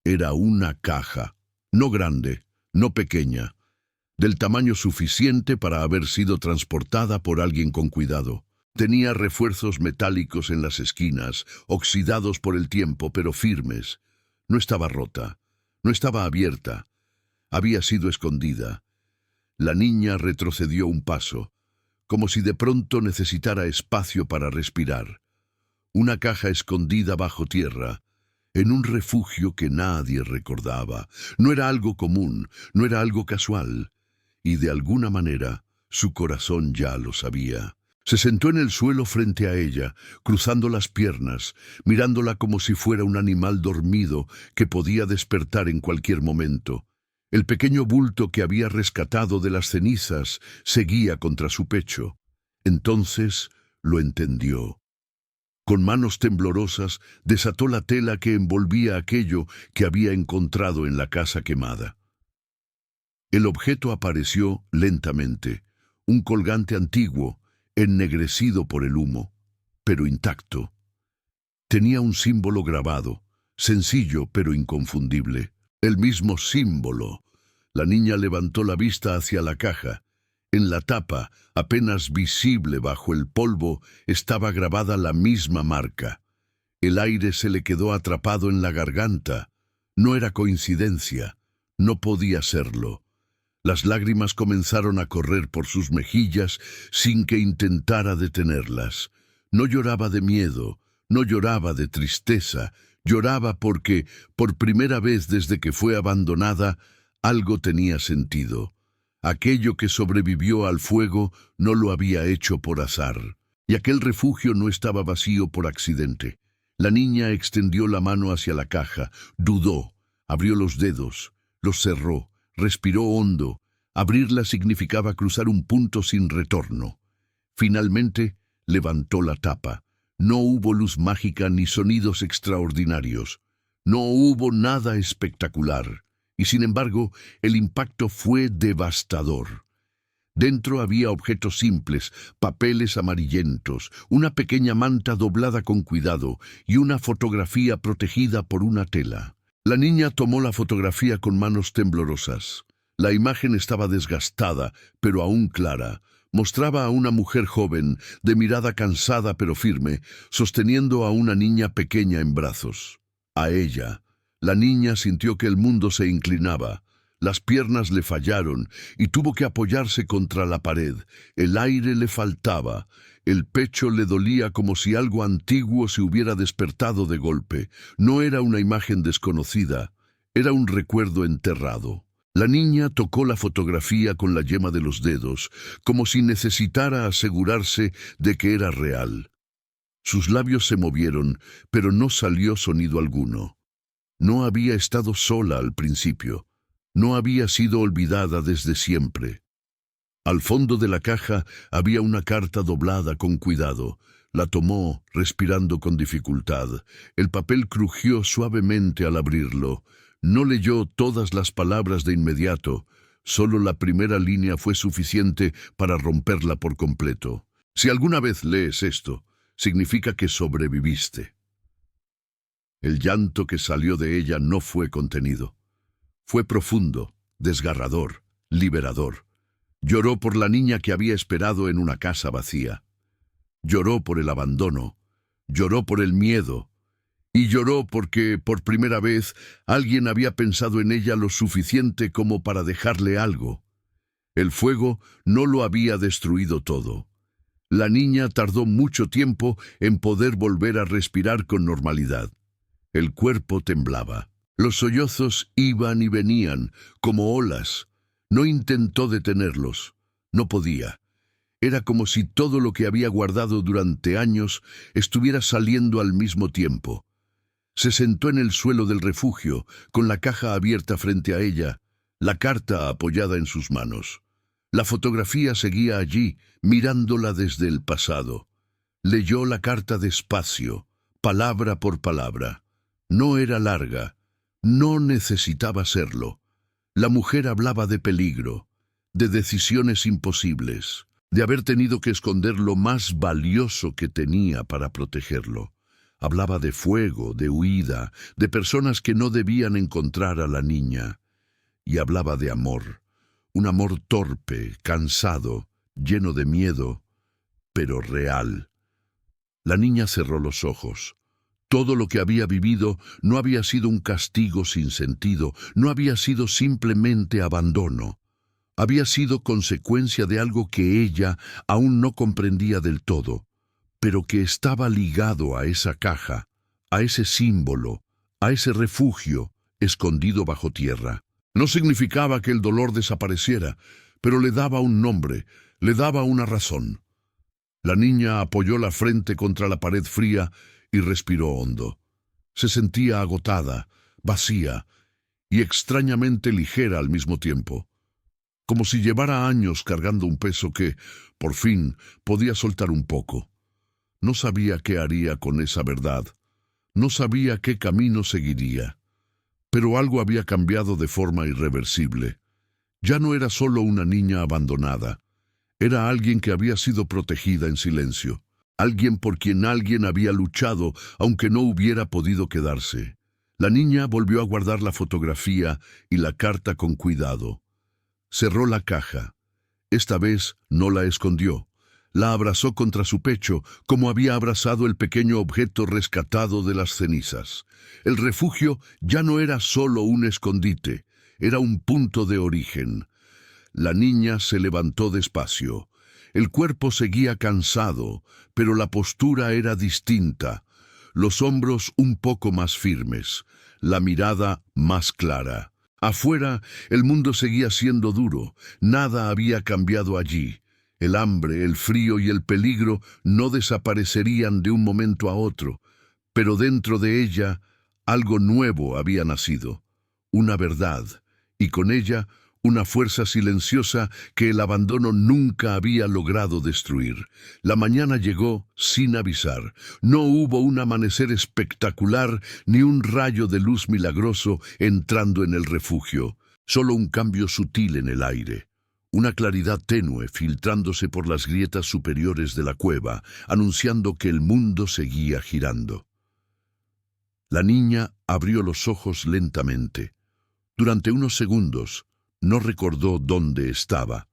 Era una caja, no grande, no pequeña, del tamaño suficiente para haber sido transportada por alguien con cuidado. Tenía refuerzos metálicos en las esquinas, oxidados por el tiempo, pero firmes. No estaba rota, no estaba abierta. Había sido escondida. La niña retrocedió un paso, como si de pronto necesitara espacio para respirar. Una caja escondida bajo tierra, en un refugio que nadie recordaba. No era algo común, no era algo casual. Y de alguna manera, su corazón ya lo sabía. Se sentó en el suelo frente a ella, cruzando las piernas, mirándola como si fuera un animal dormido que podía despertar en cualquier momento. El pequeño bulto que había rescatado de las cenizas seguía contra su pecho. Entonces lo entendió. Con manos temblorosas desató la tela que envolvía aquello que había encontrado en la casa quemada. El objeto apareció lentamente, un colgante antiguo, ennegrecido por el humo, pero intacto. Tenía un símbolo grabado, sencillo pero inconfundible. El mismo símbolo. La niña levantó la vista hacia la caja. En la tapa, apenas visible bajo el polvo, estaba grabada la misma marca. El aire se le quedó atrapado en la garganta. No era coincidencia. No podía serlo. Las lágrimas comenzaron a correr por sus mejillas sin que intentara detenerlas. No lloraba de miedo, no lloraba de tristeza, lloraba porque, por primera vez desde que fue abandonada, algo tenía sentido. Aquello que sobrevivió al fuego no lo había hecho por azar, y aquel refugio no estaba vacío por accidente. La niña extendió la mano hacia la caja, dudó, abrió los dedos, los cerró, respiró hondo. Abrirla significaba cruzar un punto sin retorno. Finalmente, levantó la tapa. No hubo luz mágica ni sonidos extraordinarios. No hubo nada espectacular. Y sin embargo, el impacto fue devastador. Dentro había objetos simples, papeles amarillentos, una pequeña manta doblada con cuidado y una fotografía protegida por una tela. La niña tomó la fotografía con manos temblorosas. La imagen estaba desgastada, pero aún clara. Mostraba a una mujer joven, de mirada cansada pero firme, sosteniendo a una niña pequeña en brazos. A ella. La niña sintió que el mundo se inclinaba. Las piernas le fallaron y tuvo que apoyarse contra la pared. El aire le faltaba. El pecho le dolía como si algo antiguo se hubiera despertado de golpe. No era una imagen desconocida, era un recuerdo enterrado. La niña tocó la fotografía con la yema de los dedos, como si necesitara asegurarse de que era real. Sus labios se movieron, pero no salió sonido alguno. No había estado sola al principio. No había sido olvidada desde siempre. Al fondo de la caja había una carta doblada con cuidado. La tomó, respirando con dificultad. El papel crujió suavemente al abrirlo. No leyó todas las palabras de inmediato. Solo la primera línea fue suficiente para romperla por completo. Si alguna vez lees esto, significa que sobreviviste. El llanto que salió de ella no fue contenido. Fue profundo, desgarrador, liberador. Lloró por la niña que había esperado en una casa vacía. Lloró por el abandono. Lloró por el miedo. Y lloró porque, por primera vez, alguien había pensado en ella lo suficiente como para dejarle algo. El fuego no lo había destruido todo. La niña tardó mucho tiempo en poder volver a respirar con normalidad. El cuerpo temblaba. Los sollozos iban y venían, como olas. No intentó detenerlos. No podía. Era como si todo lo que había guardado durante años estuviera saliendo al mismo tiempo. Se sentó en el suelo del refugio, con la caja abierta frente a ella, la carta apoyada en sus manos. La fotografía seguía allí, mirándola desde el pasado. Leyó la carta despacio, palabra por palabra. No era larga. No necesitaba serlo. La mujer hablaba de peligro, de decisiones imposibles, de haber tenido que esconder lo más valioso que tenía para protegerlo. Hablaba de fuego, de huida, de personas que no debían encontrar a la niña. Y hablaba de amor, un amor torpe, cansado, lleno de miedo, pero real. La niña cerró los ojos. Todo lo que había vivido no había sido un castigo sin sentido, no había sido simplemente abandono. Había sido consecuencia de algo que ella aún no comprendía del todo, pero que estaba ligado a esa caja, a ese símbolo, a ese refugio escondido bajo tierra. No significaba que el dolor desapareciera, pero le daba un nombre, le daba una razón. La niña apoyó la frente contra la pared fría y respiró hondo. Se sentía agotada, vacía y extrañamente ligera al mismo tiempo, como si llevara años cargando un peso que, por fin, podía soltar un poco. No sabía qué haría con esa verdad, no sabía qué camino seguiría, pero algo había cambiado de forma irreversible. Ya no era solo una niña abandonada, era alguien que había sido protegida en silencio. alguien por quien alguien había luchado, aunque no hubiera podido quedarse. La niña volvió a guardar la fotografía y la carta con cuidado. Cerró la caja. Esta vez no la escondió. La abrazó contra su pecho, como había abrazado el pequeño objeto rescatado de las cenizas. El refugio ya no era solo un escondite, era un punto de origen. La niña se levantó despacio. El cuerpo seguía cansado, pero la postura era distinta. Los hombros un poco más firmes, la mirada más clara. Afuera, el mundo seguía siendo duro, nada había cambiado allí. El hambre, el frío y el peligro no desaparecerían de un momento a otro, pero dentro de ella algo nuevo había nacido, una verdad, y con ella una fuerza silenciosa que el abandono nunca había logrado destruir. La mañana llegó sin avisar. No hubo un amanecer espectacular ni un rayo de luz milagroso entrando en el refugio, solo un cambio sutil en el aire. Una claridad tenue filtrándose por las grietas superiores de la cueva, anunciando que el mundo seguía girando. La niña abrió los ojos lentamente. Durante unos segundos, no recordó dónde estaba.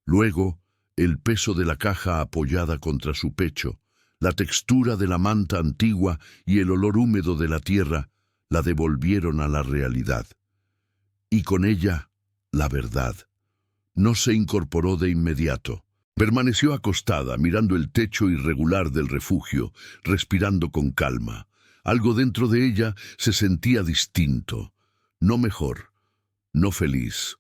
Luego, el peso de la caja apoyada contra su pecho, la textura de la manta antigua y el olor húmedo de la tierra la devolvieron a la realidad. Y con ella, la verdad. No se incorporó de inmediato. Permaneció acostada, mirando el techo irregular del refugio, respirando con calma. Algo dentro de ella se sentía distinto, no mejor, no feliz,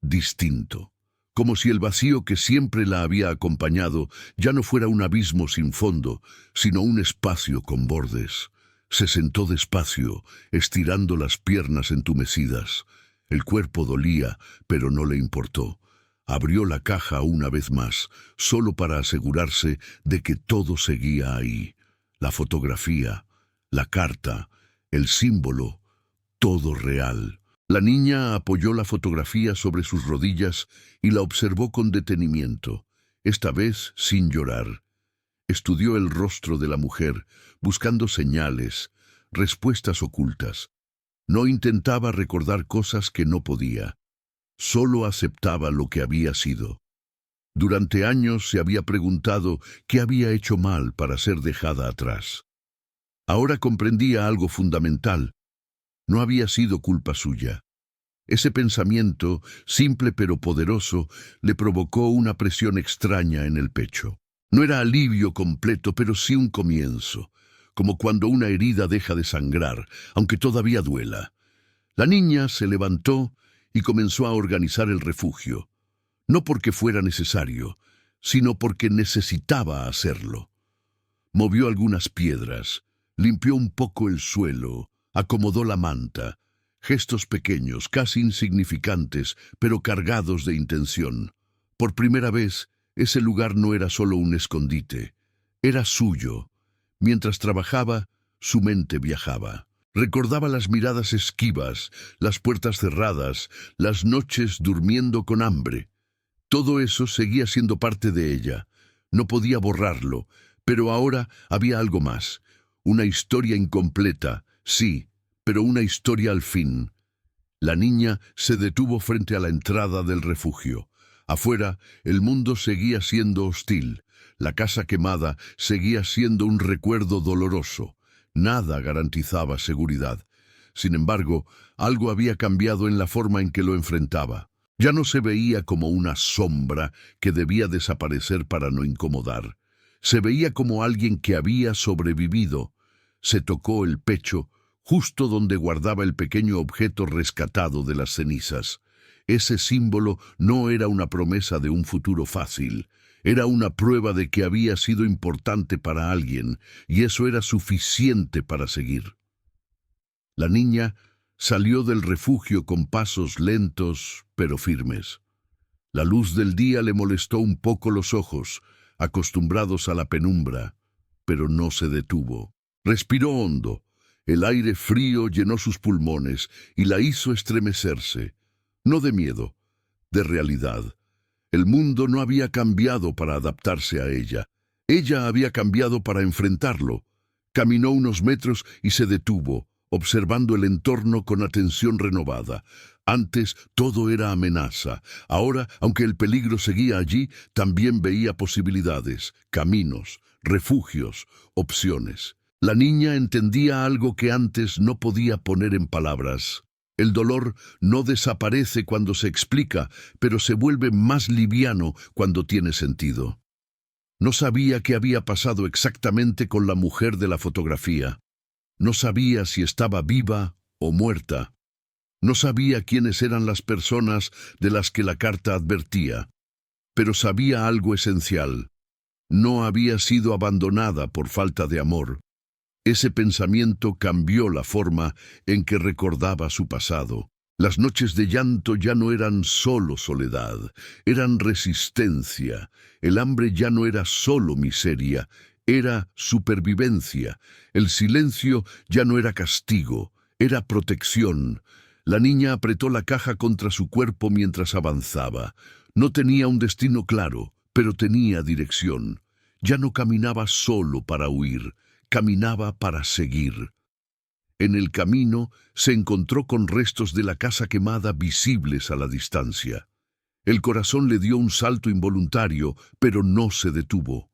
distinto. Como si el vacío que siempre la había acompañado ya no fuera un abismo sin fondo, sino un espacio con bordes. Se sentó despacio, estirando las piernas entumecidas. El cuerpo dolía, pero no le importó. Abrió la caja una vez más, solo para asegurarse de que todo seguía ahí. La fotografía, la carta, el símbolo, todo real. La niña apoyó la fotografía sobre sus rodillas y la observó con detenimiento, esta vez sin llorar. Estudió el rostro de la mujer, buscando señales, respuestas ocultas. No intentaba recordar cosas que no podía. Solo aceptaba lo que había sido. Durante años se había preguntado qué había hecho mal para ser dejada atrás. Ahora comprendía algo fundamental. No había sido culpa suya. Ese pensamiento, simple pero poderoso, le provocó una presión extraña en el pecho. No era alivio completo, pero sí un comienzo, como cuando una herida deja de sangrar, aunque todavía duela. La niña se levantó y comenzó a organizar el refugio, no porque fuera necesario, sino porque necesitaba hacerlo. Movió algunas piedras, limpió un poco el suelo, acomodó la manta, gestos pequeños, casi insignificantes, pero cargados de intención. Por primera vez, ese lugar no era solo un escondite, era suyo. Mientras trabajaba, su mente viajaba. Recordaba las miradas esquivas, las puertas cerradas, las noches durmiendo con hambre. Todo eso seguía siendo parte de ella. No podía borrarlo, pero ahora había algo más. Una historia incompleta, sí, pero una historia al fin. La niña se detuvo frente a la entrada del refugio. Afuera, el mundo seguía siendo hostil. La casa quemada seguía siendo un recuerdo doloroso. Nada garantizaba seguridad. Sin embargo, algo había cambiado en la forma en que lo enfrentaba. Ya no se veía como una sombra que debía desaparecer para no incomodar. Se veía como alguien que había sobrevivido. Se tocó el pecho, justo donde guardaba el pequeño objeto rescatado de las cenizas. Ese símbolo no era una promesa de un futuro fácil. Era una prueba de que había sido importante para alguien, y eso era suficiente para seguir. La niña salió del refugio con pasos lentos, pero firmes. La luz del día le molestó un poco los ojos, acostumbrados a la penumbra, pero no se detuvo. Respiró hondo. El aire frío llenó sus pulmones y la hizo estremecerse. No de miedo, de realidad. El mundo no había cambiado para adaptarse a ella. Ella había cambiado para enfrentarlo. Caminó unos metros y se detuvo, observando el entorno con atención renovada. Antes todo era amenaza. Ahora, aunque el peligro seguía allí, también veía posibilidades, caminos, refugios, opciones. La niña entendía algo que antes no podía poner en palabras. El dolor no desaparece cuando se explica, pero se vuelve más liviano cuando tiene sentido. No sabía qué había pasado exactamente con la mujer de la fotografía. No sabía si estaba viva o muerta. No sabía quiénes eran las personas de las que la carta advertía. Pero sabía algo esencial. No había sido abandonada por falta de amor. Ese pensamiento cambió la forma en que recordaba su pasado. Las noches de llanto ya no eran solo soledad, eran resistencia. El hambre ya no era solo miseria, era supervivencia. El silencio ya no era castigo, era protección. La niña apretó la caja contra su cuerpo mientras avanzaba. No tenía un destino claro, pero tenía dirección. Ya no caminaba solo para huir, caminaba para seguir. En el camino se encontró con restos de la casa quemada visibles a la distancia. El corazón le dio un salto involuntario, pero no se detuvo.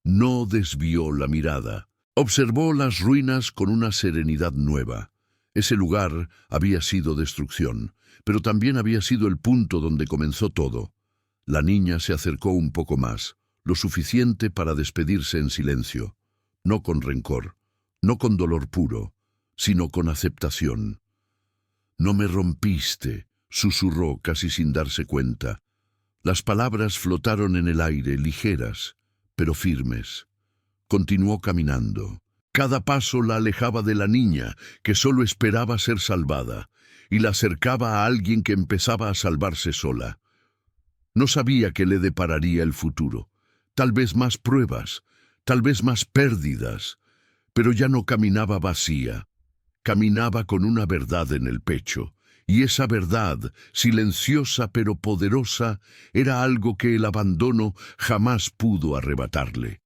No desvió la mirada. Observó las ruinas con una serenidad nueva. Ese lugar había sido destrucción, pero también había sido el punto donde comenzó todo. La niña se acercó un poco más, lo suficiente para despedirse en silencio, no con rencor, no con dolor puro, sino con aceptación. «No me rompiste», susurró casi sin darse cuenta. Las palabras flotaron en el aire, ligeras, pero firmes. Continuó caminando. Cada paso la alejaba de la niña, que solo esperaba ser salvada, y la acercaba a alguien que empezaba a salvarse sola. No sabía qué le depararía el futuro. Tal vez más pruebas, tal vez más pérdidas, pero ya no caminaba vacía. Caminaba con una verdad en el pecho, y esa verdad, silenciosa pero poderosa, era algo que el abandono jamás pudo arrebatarle.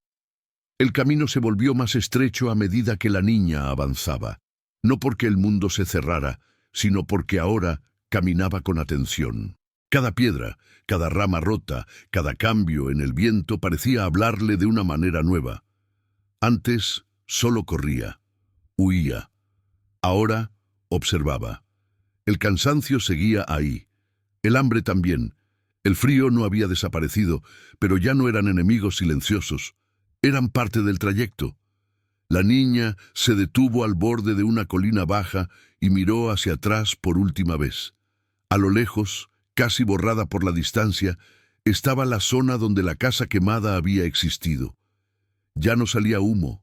El camino se volvió más estrecho a medida que la niña avanzaba, no porque el mundo se cerrara, sino porque ahora caminaba con atención. Cada piedra, cada rama rota, cada cambio en el viento parecía hablarle de una manera nueva. Antes solo corría, huía. Ahora observaba. El cansancio seguía ahí. El hambre también. El frío no había desaparecido, pero ya no eran enemigos silenciosos. Eran parte del trayecto. La niña se detuvo al borde de una colina baja y miró hacia atrás por última vez. A lo lejos, casi borrada por la distancia, estaba la zona donde la casa quemada había existido. Ya no salía humo,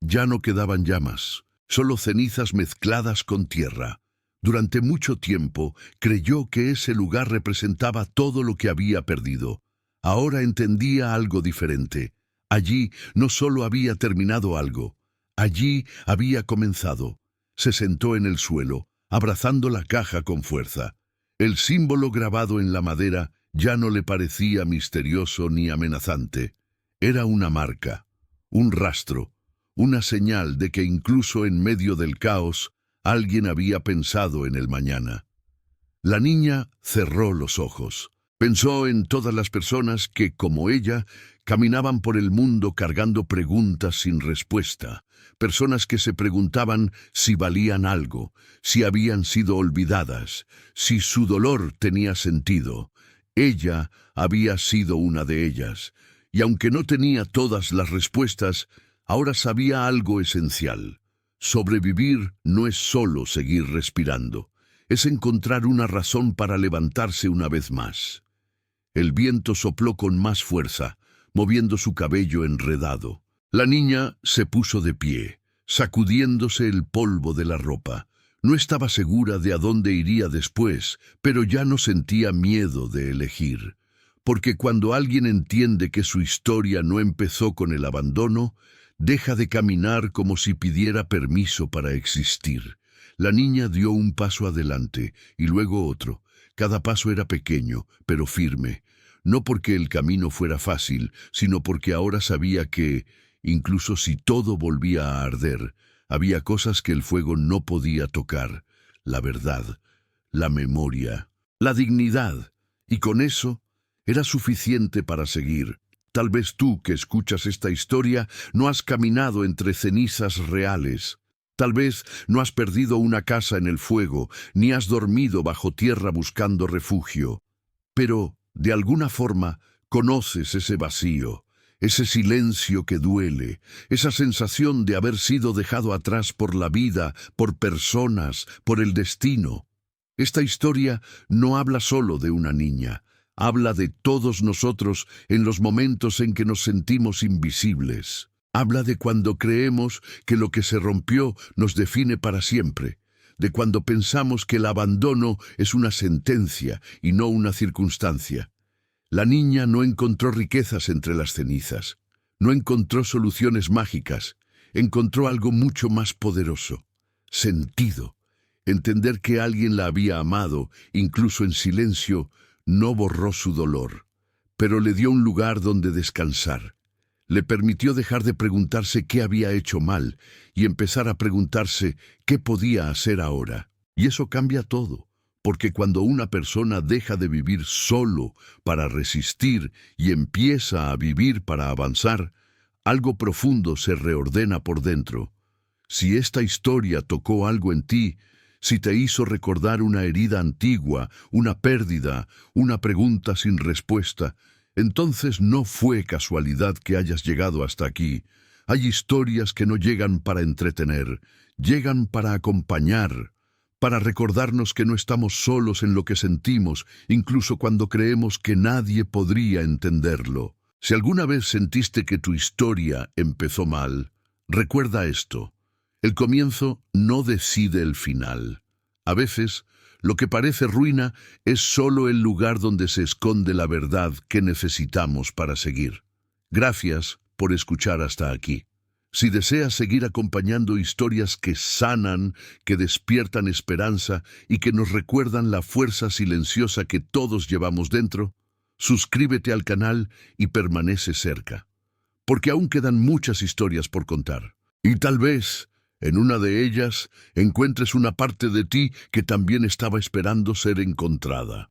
ya no quedaban llamas. Solo cenizas mezcladas con tierra. Durante mucho tiempo creyó que ese lugar representaba todo lo que había perdido. Ahora entendía algo diferente. Allí no solo había terminado algo, allí había comenzado. Se sentó en el suelo, abrazando la caja con fuerza. El símbolo grabado en la madera ya no le parecía misterioso ni amenazante. Era una marca, un rastro, una señal de que incluso en medio del caos, alguien había pensado en el mañana. La niña cerró los ojos. Pensó en todas las personas que, como ella, caminaban por el mundo cargando preguntas sin respuesta. Personas que se preguntaban si valían algo, si habían sido olvidadas, si su dolor tenía sentido. Ella había sido una de ellas, y aunque no tenía todas las respuestas, ahora sabía algo esencial. Sobrevivir no es solo seguir respirando, es encontrar una razón para levantarse una vez más. El viento sopló con más fuerza, moviendo su cabello enredado. La niña se puso de pie, sacudiéndose el polvo de la ropa. No estaba segura de a dónde iría después, pero ya no sentía miedo de elegir. Porque cuando alguien entiende que su historia no empezó con el abandono, deja de caminar como si pidiera permiso para existir. La niña dio un paso adelante y luego otro. Cada paso era pequeño, pero firme. no porque el camino fuera fácil, sino porque ahora sabía que, incluso si todo volvía a arder, había cosas que el fuego no podía tocar: la verdad, la memoria, la dignidad. Y con eso era suficiente para seguir. Tal vez tú, que escuchas esta historia, no has caminado entre cenizas reales. Tal vez no has perdido una casa en el fuego, ni has dormido bajo tierra buscando refugio. Pero, de alguna forma, conoces ese vacío, ese silencio que duele, esa sensación de haber sido dejado atrás por la vida, por personas, por el destino. Esta historia no habla solo de una niña, habla de todos nosotros en los momentos en que nos sentimos invisibles. Habla de cuando creemos que lo que se rompió nos define para siempre, de cuando pensamos que el abandono es una sentencia y no una circunstancia. La niña no encontró riquezas entre las cenizas, no encontró soluciones mágicas, encontró algo mucho más poderoso: sentido. Entender que alguien la había amado, incluso en silencio, no borró su dolor, pero le dio un lugar donde descansar. Le permitió dejar de preguntarse qué había hecho mal y empezar a preguntarse qué podía hacer ahora. Y eso cambia todo, porque cuando una persona deja de vivir solo para resistir y empieza a vivir para avanzar, algo profundo se reordena por dentro. Si esta historia tocó algo en ti, si te hizo recordar una herida antigua, una pérdida, una pregunta sin respuesta, entonces no fue casualidad que hayas llegado hasta aquí. Hay historias que no llegan para entretener, llegan para acompañar, para recordarnos que no estamos solos en lo que sentimos, incluso cuando creemos que nadie podría entenderlo. Si alguna vez sentiste que tu historia empezó mal, recuerda esto: el comienzo no decide el final. A veces, lo que parece ruina es solo el lugar donde se esconde la verdad que necesitamos para seguir. Gracias por escuchar hasta aquí. Si deseas seguir acompañando historias que sanan, que despiertan esperanza y que nos recuerdan la fuerza silenciosa que todos llevamos dentro, suscríbete al canal y permanece cerca, porque aún quedan muchas historias por contar. Y tal vez en una de ellas encuentres una parte de ti que también estaba esperando ser encontrada.